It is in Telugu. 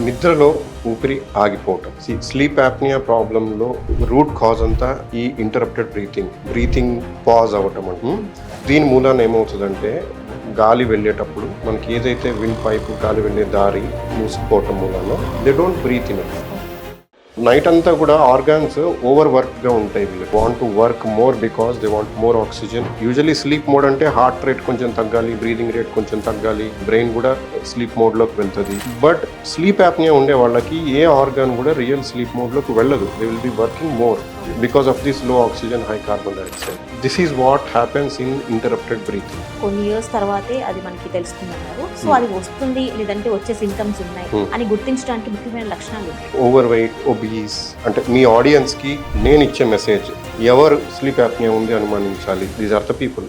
నిద్రలో ఊపిరి ఆగిపోవటం. స్లీప్ యాప్నియా ప్రాబ్లంలో రూట్ కాజ్ అంతా ఈ ఇంటరప్టెడ్ బ్రీతింగ్ పాజ్ అవ్వటం అంట. దీని మూలాన ఏమవుతుందంటే గాలి వెళ్ళేటప్పుడు మనకి ఏదైతే విండ్ పైపు గాలి వెళ్ళే దారి మూసుకుపోవటం మూలాన they don't breathe in. Night అంతా కూడా ఆర్గాన్స్ ఓవర్ వర్క్గా ఉంటాయి. వీళ్ళు want to work more because they want more oxygen. Usually sleep mode అంటే హార్ట్ రేట్ కొంచెం తగ్గాలి, బ్రీదింగ్ రేట్ కొంచెం తగ్గాలి, బ్రెయిన్ కూడా స్లీప్ మోడ్లోకి వెళ్తుంది. బట్ స్లీప్ యాప్నియా ఉండే వాళ్ళకి ఏ ఆర్గాన్ కూడా రియల్ స్లీప్ మోడ్లోకి వెళ్ళదు. They will be working more because of this low oxygen, high carbon dioxide. This is what happens in interrupted breathing. కొన్ని ఇయర్స్ తర్వాతే అది మనకి తెలుస్తుందన్నారు. సో అది వస్తుంది లేదంటే వచ్చే సింటమ్స్ ఉన్నాయి అని గుర్తించడానికి ముఖ్యమైన లక్షణాలు ఉన్నాయి. Over weight, obese. అంటే మీ ఆడియన్స్ కి నేను ఇచ్చే మెసేజ్, ఎవరు స్లీప్ యాప్నియా ఉంది అనుమానించాలి. These are the people